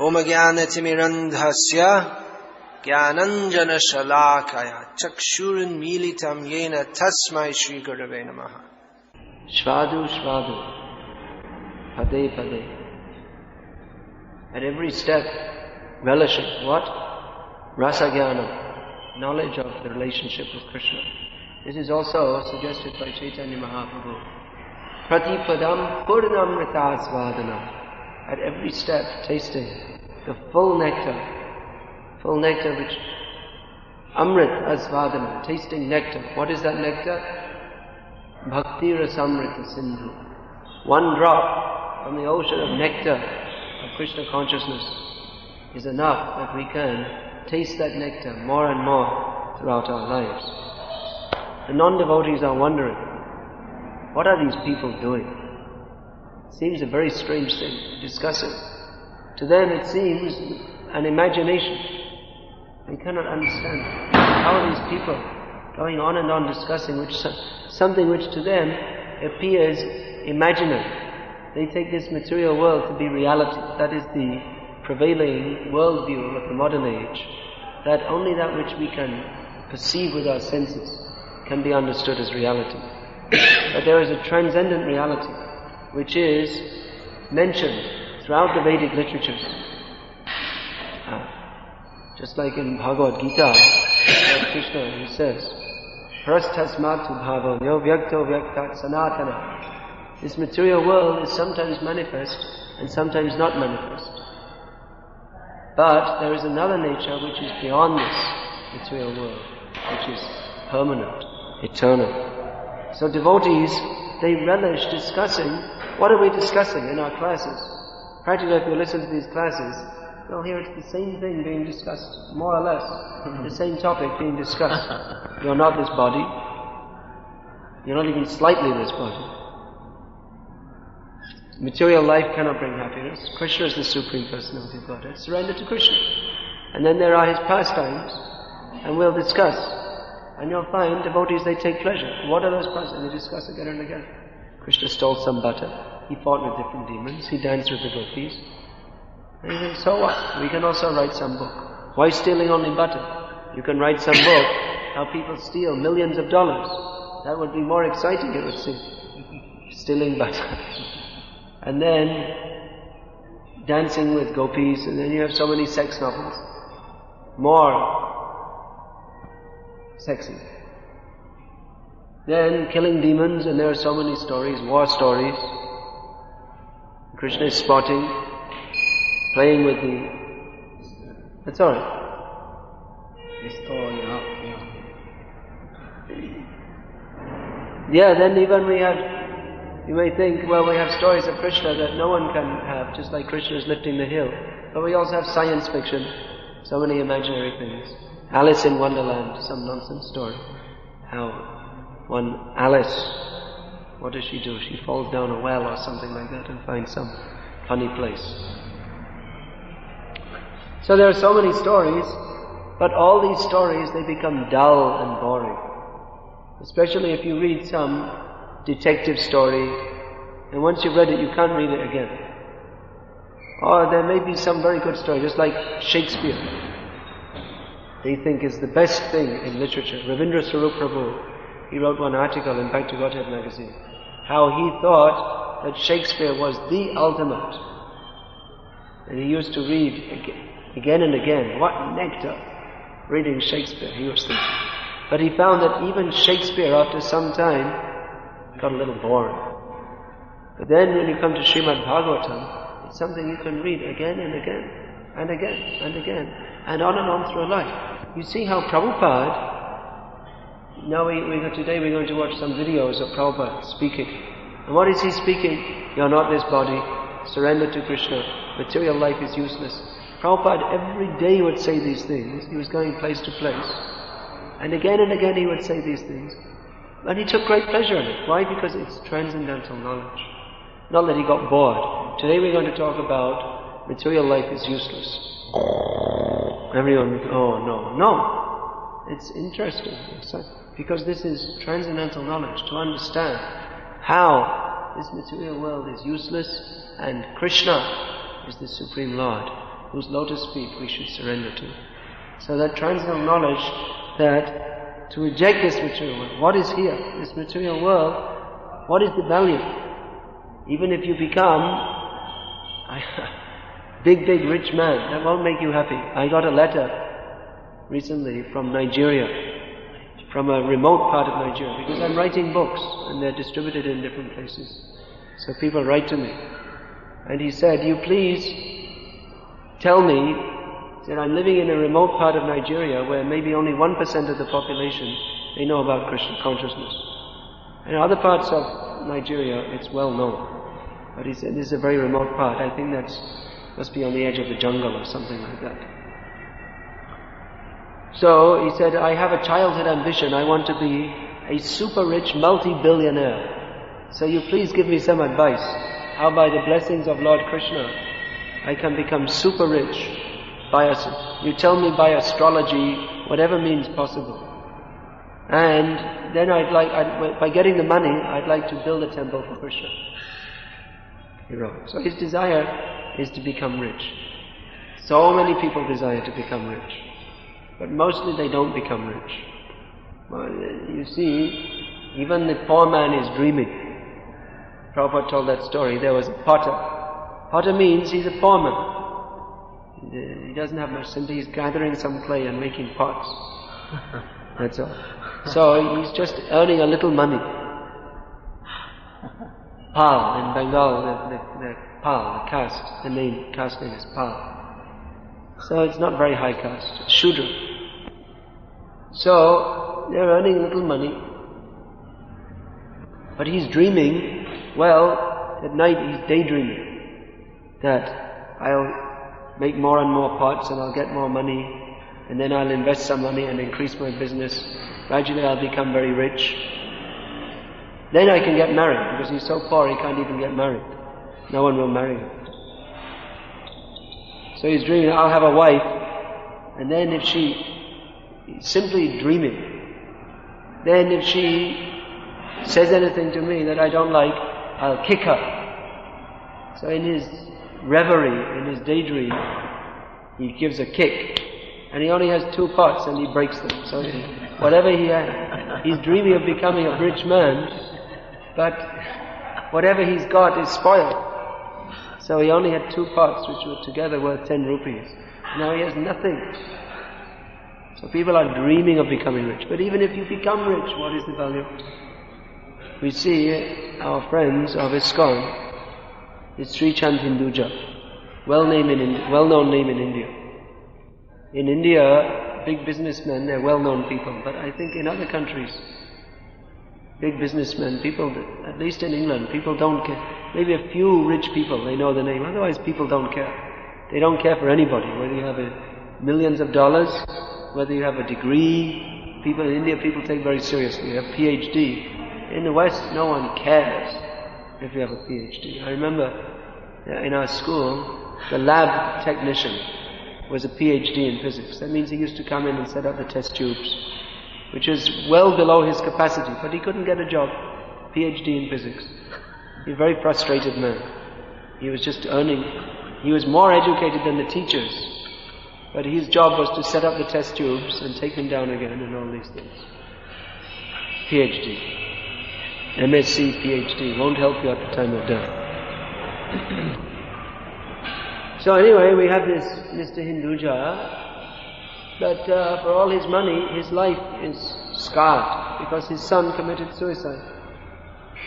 Om Jnanatirmirandhasya Jnananjana Shalakaya Chakshurin Militam Yena Tasmai Shri Gurave Namaha. Svadu Svadu Pade Pade. At every step, relishing what? Rasajnana, knowledge of the relationship with Krishna. This is also suggested by Chaitanya Mahaprabhu. Pratipadam Purnamrita Svadanam. At every step, tasting the full nectar which Amrit Asvadana, tasting nectar. What is that nectar? Bhakti Rasamrita Sindhu. One drop from the ocean of nectar of Krishna consciousness is enough that we can taste that nectar more and more throughout our lives. The non-devotees are wondering, what are these people doing? It seems a very strange thing, discussing. To them it seems an imagination. They cannot understand. How are these people going on and on discussing something which to them appears imaginary? They take this material world to be reality. That is the prevailing worldview of the modern age. That only that which we can perceive with our senses can be understood as reality. But there is a transcendent reality which is mentioned throughout the Vedic literatures. Just like in Bhagavad-gita, Krishna, he says, Prasthasmatu bhavanyo vyakto vyaktat sanatana. This material world is sometimes manifest and sometimes not manifest. But there is another nature which is beyond this material world, which is permanent, eternal. So devotees, they relish discussing. What are we discussing in our classes? Practically, if you listen to these classes, you'll hear it's the same thing being discussed, more or less, the same topic being discussed. You're not this body. You're not even slightly this body. Material life cannot bring happiness. Krishna is the Supreme Personality of Godhead. Surrender to Krishna. And then there are His pastimes, and we'll discuss. And you'll find devotees, they take pleasure. What are those pastimes? They discuss again and again. Krishna stole some butter. He fought with different demons. He danced with the gopis. And you think, so what? We can also write some book. Why stealing only butter? You can write some book how people steal millions of dollars. That would be more exciting, it would seem. Stealing butter. And then dancing with gopis, and then you have so many sex novels. More sexy. Then killing demons, and there are so many stories, war stories. Krishna is spotting, playing with the... That's alright. Yeah, then even we have... You may think, well, we have stories of Krishna that no one can have, just like Krishna is lifting the hill. But we also have science fiction, so many imaginary things. Alice in Wonderland, some nonsense story. How one Alice, what does she do? She falls down a well or something like that and finds some funny place. So there are so many stories, but all these stories, they become dull and boring. Especially if you read some detective story, and once you've read it, you can't read it again. Or there may be some very good story, just like Shakespeare. They think is the best thing in literature. Ravindra Swarup Prabhu, he wrote one article in Bhakti Godhead magazine, how he thought that Shakespeare was the ultimate. And he used to read again and again, what nectar, reading Shakespeare, he was thinking. But he found that even Shakespeare, after some time, got a little boring. But then when you come to Srimad Bhagavatam, it's something you can read again and again, and again, and again, and on through life. You see how Prabhupada, now today we're going to watch some videos of Prabhupada speaking. And what is he speaking? You're not this body, surrender to Krishna, material life is useless. Prabhupada every day would say these things. He was going place to place. And again he would say these things. And he took great pleasure in it. Why? Because it's transcendental knowledge. Not that he got bored. Today we're going to talk about material life is useless. Everyone, no. It's interesting. Because this is transcendental knowledge. To understand how this material world is useless and Krishna is the Supreme Lord. whose lotus feet we should surrender to. So that transcendental knowledge that to reject this material world, what is here? This material world, what is the value? Even if you become big rich man, that won't make you happy. I got a letter recently from Nigeria, from a remote part of Nigeria, because I'm writing books and they're distributed in different places. So people write to me. And he said, you please tell me that I'm living in a remote part of Nigeria where maybe only 1% of the population, they know about Krishna consciousness. And in other parts of Nigeria, it's well known. But he said, this is a very remote part. I think must be on the edge of the jungle or something like that. So he said, I have a childhood ambition. I want to be a super rich multi-billionaire. So you please give me some advice. How by the blessings of Lord Krishna, I can become super rich. You tell me by astrology, whatever means possible. And then by getting the money, I'd like to build a temple for Krishna. He wrote. So his desire is to become rich. So many people desire to become rich. But mostly they don't become rich. Well, you see, even the poor man is dreaming. Prabhupada told that story. There was a potter. Potter means he's a poor man. He doesn't have much, simply he's gathering some clay and making pots. That's all. So he's just earning a little money. Pal in Bengal, the Pal, the caste, caste name is Pal. So it's not very high caste, it's Shudra. So they're earning a little money. But he's dreaming, at night he's daydreaming that I'll make more and more pots and I'll get more money and then I'll invest some money and increase my business. Gradually I'll become very rich. Then I can get married, because he's so poor he can't even get married. No one will marry him. So he's dreaming, I'll have a wife, and then if he's simply dreaming, then if she says anything to me that I don't like, I'll kick her. So in his reverie, in his daydream, he gives a kick, and he only has 2 pots and he breaks them. So whatever he has, he's dreaming of becoming a rich man, but whatever he's got is spoiled. So he only had 2 pots which were together worth 10 rupees. Now he has nothing. So people are dreaming of becoming rich. But even if you become rich, what is the value? We see our friends of ISKCON, it's Sri Chant Hinduja, well-known name in India. In India, big businessmen, they're well-known people. But I think in other countries, big businessmen, people, at least in England, people don't care. Maybe a few rich people, they know the name. Otherwise, people don't care. They don't care for anybody. Whether you have millions of dollars, whether you have a degree. People in India, people take very seriously. You have PhD. In the West, no one cares if you have a PhD. I remember in our school, the lab technician was a PhD in physics. That means he used to come in and set up the test tubes, which is well below his capacity, but he couldn't get a job. PhD in physics. He's a very frustrated man. He was just he was more educated than the teachers, but his job was to set up the test tubes and take them down again and all these things. PhD. MSc, PhD, won't help you at the time of death. So anyway, we have this Mr. Hinduja, but for all his money, his life is scarred because his son committed suicide.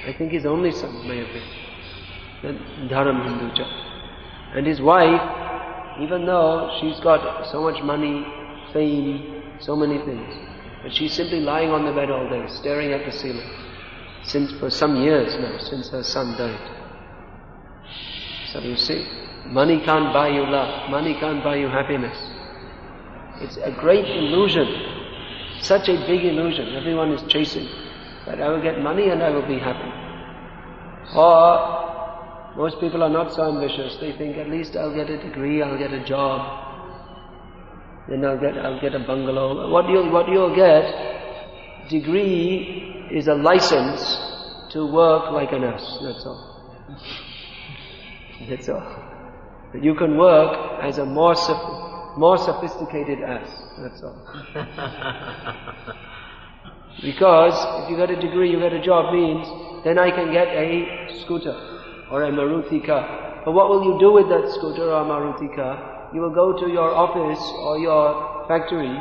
I think his only son may have been, Dharam Hinduja. And his wife, even though she's got so much money, fame, so many things, but she's simply lying on the bed all day, staring at the ceiling, for some years now, since her son died. So you see, money can't buy you love, money can't buy you happiness. It's a great illusion, such a big illusion. Everyone is chasing that I will get money and I will be happy. Or most people are not so ambitious. They think at least I'll get a degree, I'll get a job, then I'll get a bungalow. What you'll get, degree is a license to work like an ass. That's all. That's all. That you can work as a more sophisticated ass. That's all. Because if you get a degree, you get a job, means then I can get a scooter or a Maruti car. But what will you do with that scooter or Maruti car? You will go to your office or your factory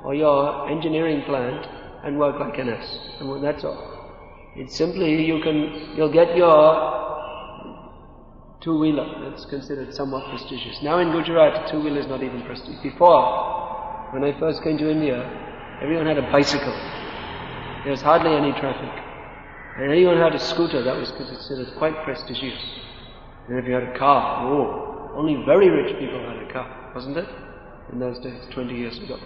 or your engineering plant and work like an ass. And that's all. It's simply you'll get your two-wheeler. That's considered somewhat prestigious. Now in Gujarat, a two-wheeler is not even prestigious. Before, when I first came to India, everyone had a bicycle. There was hardly any traffic. And anyone who had a scooter, that was considered quite prestigious. And if you had a car, only very rich people had a car, wasn't it? In those days, 20 years ago.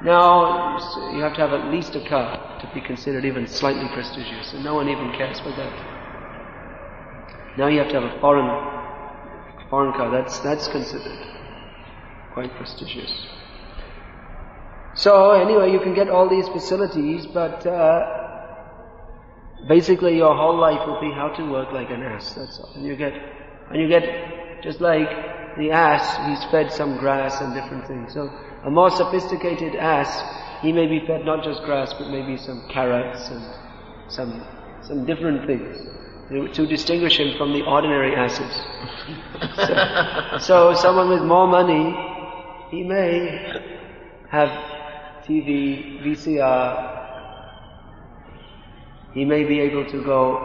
Now, you have to have at least a car to be considered even slightly prestigious, and no one even cares for that. Now you have to have a foreign car, that's considered quite prestigious. So anyway, you can get all these facilities, but basically your whole life will be how to work like an ass, that's all. And you get, just like the ass, he's fed some grass and different things. So a more sophisticated ass, he may be fed not just grass, but maybe some carrots and some different things to distinguish him from the ordinary asses. So someone with more money, he may have TV, VCR, he may be able to go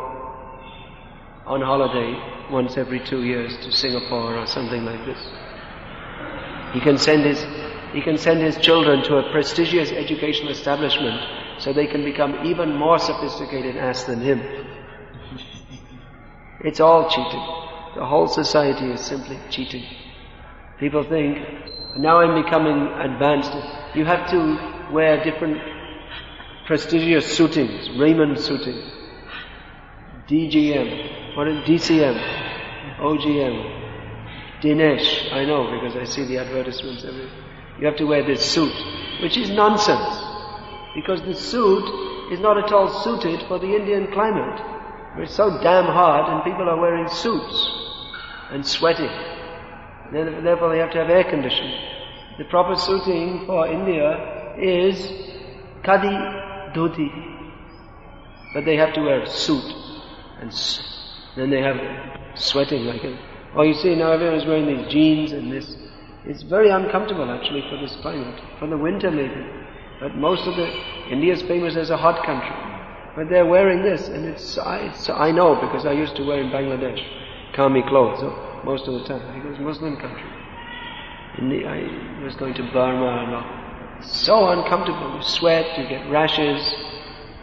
on holiday once every 2 years to Singapore or something like this. He can send his children to a prestigious educational establishment so they can become even more sophisticated ass than him. It's all cheating. The whole society is simply cheating. People think, now I'm becoming advanced. You have to wear different prestigious suitings, Raymond suiting, DGM, what is DCM, OGM, Dinesh, I know because I see the advertisements everywhere. You have to wear this suit, which is nonsense, because the suit is not at all suited for the Indian climate. It's so damn hot and people are wearing suits and sweating. Therefore they have to have air conditioning. The proper suiting for India is khadi dhoti, but they have to wear a suit, and then they have sweating like it. Or you see now everyone is wearing these jeans and this. It's very uncomfortable actually for this climate. For the winter maybe, but India is famous as a hot country. But they're wearing this, and it's I know because I used to wear in Bangladesh kami clothes most of the time because Muslim country. I was going to Burma and all. So uncomfortable. You sweat, you get rashes,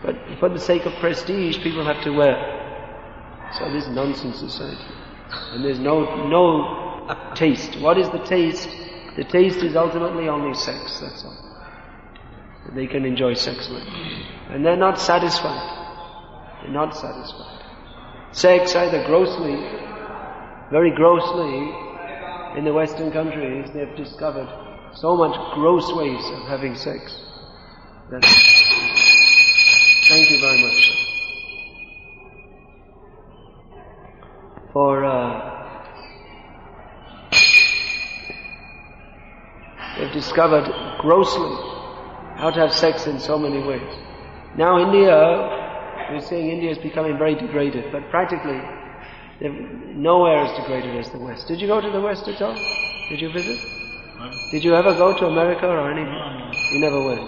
but for the sake of prestige, people have to wear. So this nonsense society, and there's no taste. What is the taste? The taste is ultimately only sex. That's all. They can enjoy sex with, and they're not satisfied. They're not satisfied. Sex, either very grossly, in the Western countries, they've discovered so much gross ways of having sex. Thank you very much, sir. They've discovered grossly how to have sex in so many ways. Now we're saying India is becoming very degraded, but practically nowhere as degraded as the West. Did you go to the West at all? Did you visit? Did you ever go to America or anything? No. You never went.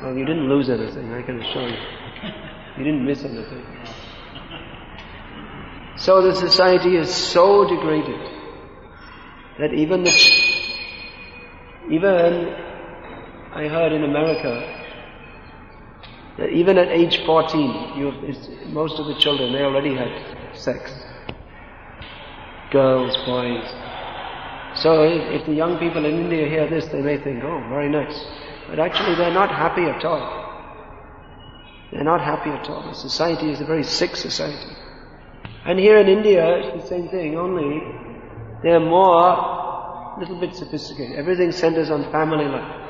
Well, you didn't lose anything, I can assure you. You didn't miss anything. So the society is so degraded that even I heard in America that even at age 14, most of the children, they already had sex. Girls, boys. So if the young people in India hear this, they may think, oh, very nice. But actually they're not happy at all. They're not happy at all. The society is a very sick society. And here in India, it's the same thing, only they're a little bit sophisticated. Everything centers on family life.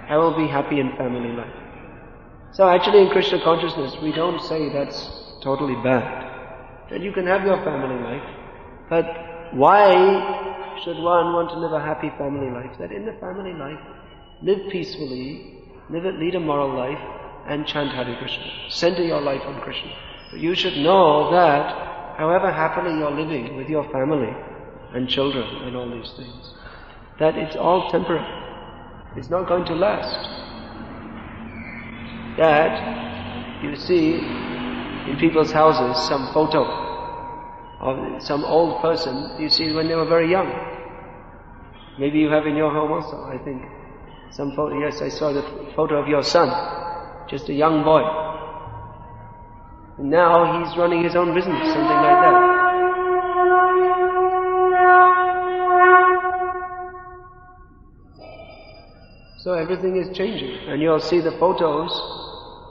I will be happy in family life. So actually in Krishna consciousness, we don't say that's totally bad. That you can have your family life, but why should one want to live a happy family life? That in the family life, live peacefully, lead a moral life, and chant Hare Krishna. Center your life on Krishna. But you should know that however happily you're living with your family and children and all these things, that it's all temporary. It's not going to last. That you see in people's houses some photo of some old person you see when they were very young. Maybe you have in your home also, I think. Some photo, yes, I saw the photo of your son, just a young boy. And now he's running his own business, something like that. So everything is changing, and you'll see the photos.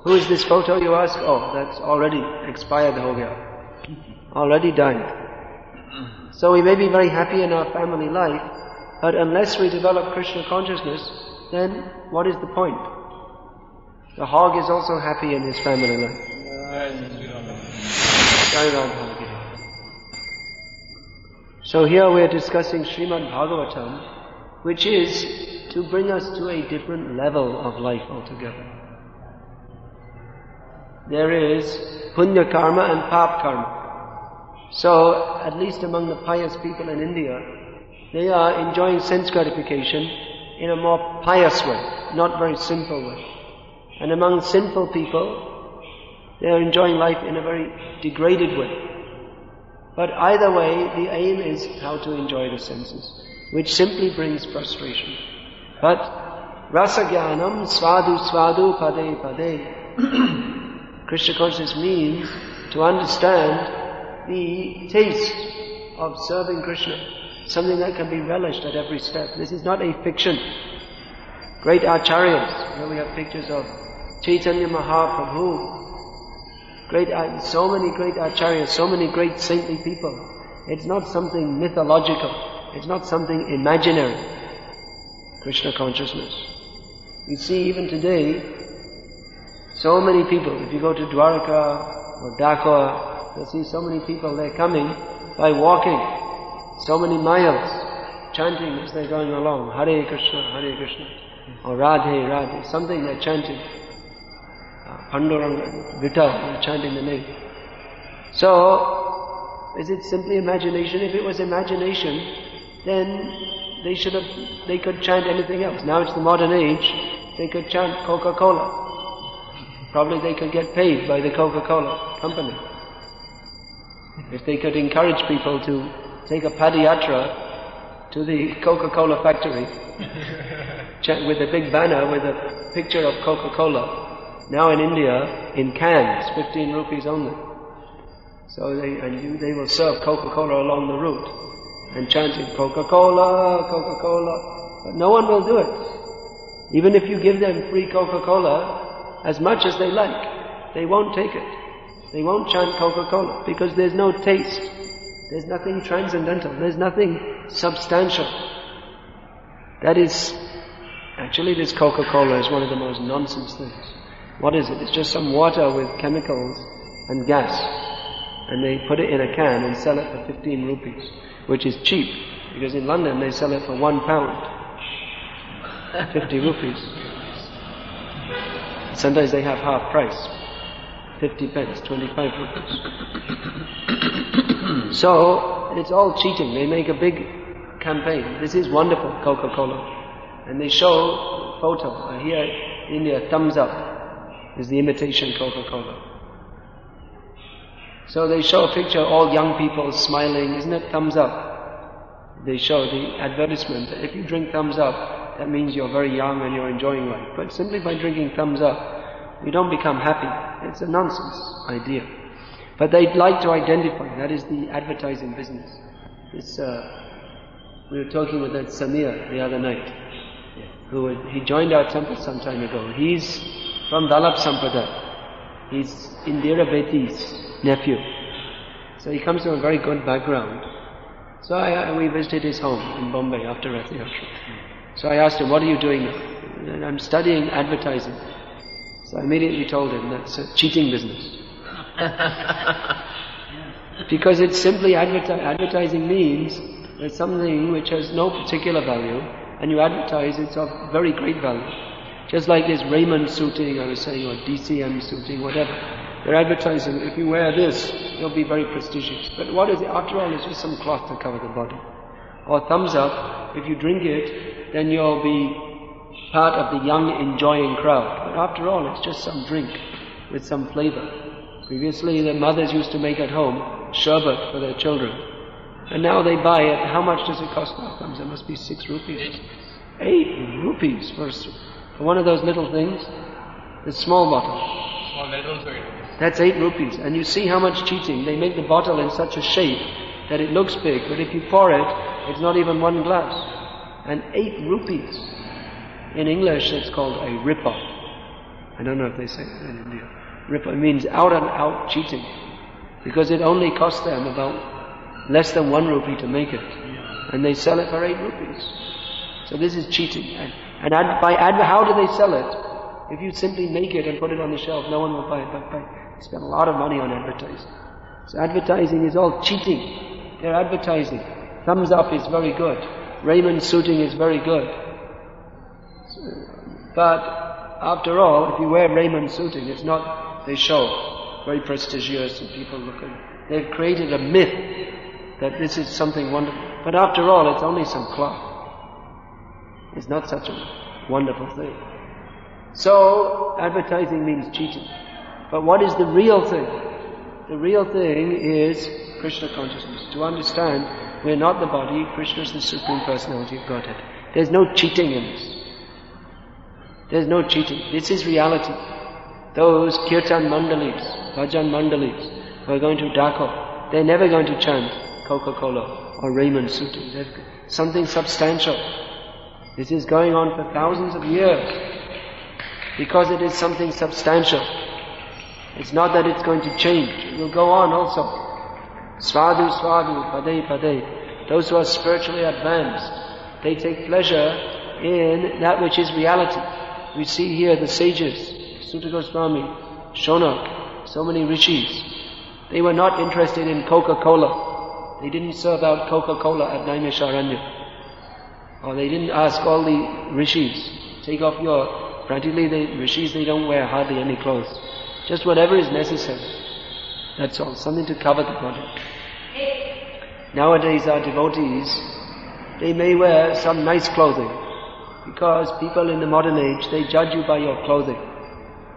Who is this photo, you ask? Oh, that's already expired ho gaya. Already died. So we may be very happy in our family life, but unless we develop Krishna consciousness, then what is the point? The hog is also happy in his family life. So here we are discussing Srimad Bhagavatam, which is to bring us to a different level of life altogether. There is punya karma and pap karma. So, at least among the pious people in India, they are enjoying sense gratification in a more pious way, not very sinful way. And among sinful people, they are enjoying life in a very degraded way. But either way, the aim is how to enjoy the senses, which simply brings frustration. But rasagyanam svadu svadu pade pade. Krishna consciousness means to understand the taste of serving Krishna, something that can be relished at every step. This is not a fiction. Great acharyas, here we have pictures of Chaitanya Mahaprabhu, so many great acharyas, so many great saintly people. It's not something mythological, it's not something imaginary. Krishna consciousness. You see even today, so many people, if you go to Dwarka or Dakar, you'll see so many people, they're coming by walking so many miles, chanting as they're going along, Hare Krishna, or Radhe, Radhe, something they're chanting. Panduranga, Vittal, they're chanting the name. So, is it simply imagination? If it was imagination, then they could chant anything else. Now it's the modern age, they could chant Coca-Cola. Probably they could get paid by the Coca-Cola company. If they could encourage people to take a padayatra to the Coca-Cola factory with a big banner with a picture of Coca-Cola. Now in India, in cans, 15 rupees only. So they will serve Coca-Cola along the route and chanting Coca-Cola, Coca-Cola. But no one will do it. Even if you give them free Coca-Cola, as much as they like, they won't take it. They won't chant Coca-Cola because there's no taste. There's nothing transcendental. There's nothing substantial. That is, actually this Coca-Cola is one of the most nonsense things. What is it? It's just some water with chemicals and gas. And they put it in a can and sell it for 15 rupees, which is cheap, because in London they sell it for £1. 50 rupees. Sometimes they have half price, 50 pence, 25 rupees. So, it's all cheating. They make a big campaign. This is wonderful, Coca-Cola. And they show a photo. Here in India, thumbs up is the imitation Coca-Cola. So they show a picture of all young people smiling. Isn't it thumbs up? They show the advertisement. If you drink thumbs up, that means you're very young and you're enjoying life. But simply by drinking thumbs up, you don't become happy. It's a nonsense idea. But they'd like to identify. That is the advertising business. We were talking with that Samir the other night. He joined our temple some time ago. He's from Vallabh Sampradaya. He's Indira Beti's nephew. So he comes from a very good background. So we visited his home in Bombay after Rath Yatra. So I asked him, what are you doing now? And I'm studying advertising. So I immediately told him that's a cheating business. Because it's simply advertising means There's something which has no particular value, and you advertise it's of very great value. Just like this Raymond suiting, I was saying, or DCM suiting, whatever. They're advertising, if you wear this, you'll be very prestigious. But what is it? After all, it's just some cloth to cover the body. Or thumbs up, if you drink it, then you'll be part of the young, enjoying crowd. But after all, it's just some drink with some flavor. Previously, the mothers used to make at home sherbet for their children. And now they buy it. How much does it cost now? It must be 6 rupees. 8 rupees for one of those little things. The small bottle. Small little, so 8 rupees. That's 8 rupees. And you see how much cheating. They make the bottle in such a shape that it looks big, but if you pour it, it's not even 1 glass. And 8 rupees. In English, it's called a rip-off. I don't know if they say it in India. Rip-off means out and out cheating. Because it only costs them about less than 1 rupee to make it. And they sell it for 8 rupees. So this is cheating. And how do they sell it? If you simply make it and put it on the shelf, no one will buy it. But they spend a lot of money on advertising. So advertising is all cheating. They're advertising. Thumbs up is very good. Raymond suiting is very good. But after all, if you wear Raymond suiting, it's not, they show, very prestigious and people looking. They've created a myth that this is something wonderful. But after all, it's only some cloth. It's not such a wonderful thing. So, advertising means cheating. But what is the real thing? The real thing is Krishna consciousness. To understand, we're not the body, Krishna is the Supreme Personality of Godhead. There's no cheating in this. There's no cheating. This is reality. Those kirtan mandalis, bhajan mandalis, who are going to Dhaka, they're never going to chant Coca-Cola or Raymond suiting. There's something substantial. This is going on for thousands of years. Because it is something substantial. It's not that it's going to change. It will go on also. Svadhu, svadhu, pade, pade. Those who are spiritually advanced, they take pleasure in that which is reality. We see here the sages, Sutta Goswami, Shonak, so many rishis. They were not interested in Coca-Cola. They didn't serve out Coca-Cola at Naimisharanya. Or they didn't ask all the rishis, take off your... Practically the rishis, they don't wear hardly any clothes. Just whatever is necessary. That's all. Something to cover the body. Nowadays our devotees, they may wear some nice clothing. Because people in the modern age, they judge you by your clothing.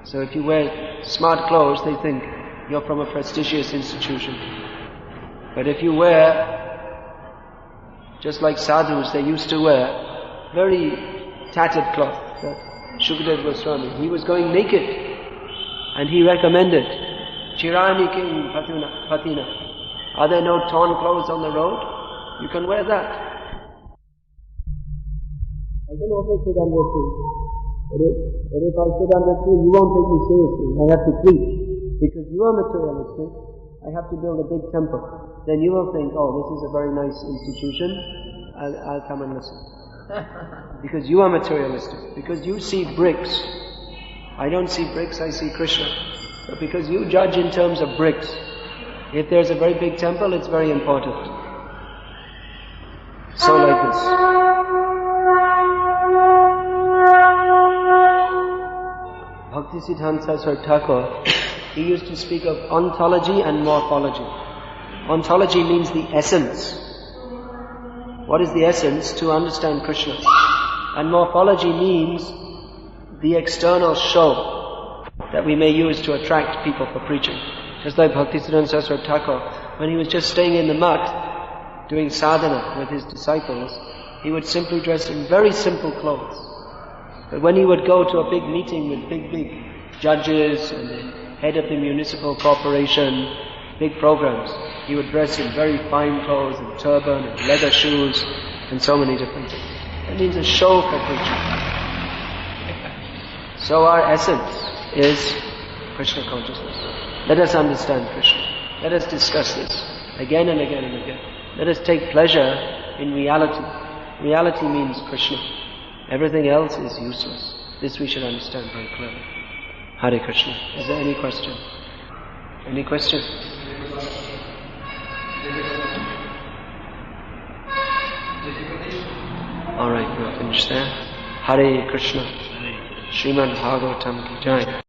So if you wear smart clothes, they think you're from a prestigious institution. But if you wear, just like sadhus, they used to wear very tattered cloth. Shukadeva Goswami, he was going naked, and he recommended, Chirani King Patina, are there no torn clothes on the road? You can wear that. I can also sit under a tree, but if I sit under a tree, you won't take me seriously. I have to preach, because you are materialistic. I have to build a big temple. Then you will think, oh, this is a very nice institution, I'll come and listen. Because you are materialistic. Because you see bricks. I don't see bricks, I see Krishna. But because you judge in terms of bricks. If there's a very big temple, it's very important. So like this. Bhaktisiddhanta Saraswati Thakur, he used to speak of ontology and morphology. Ontology means the essence. What is the essence? To understand Krishna. And morphology means the external show that we may use to attract people for preaching. Just like Bhaktisiddhanta Saraswati Thakur, when he was just staying in the mutt, doing sadhana with his disciples, he would simply dress in very simple clothes. But when he would go to a big meeting with big judges and the head of the municipal corporation, big programs, he would dress in very fine clothes and turban and leather shoes and so many different things. That means a show for preaching. So our essence is Krishna consciousness. Let us understand Krishna. Let us discuss this again and again and again. Let us take pleasure in reality. Reality means Krishna. Everything else is useless. This we should understand very clearly. Hare Krishna. Is there any question? Any question? Alright, we'll finish there. Hare Krishna. Srimad Bhagavatam ki jai.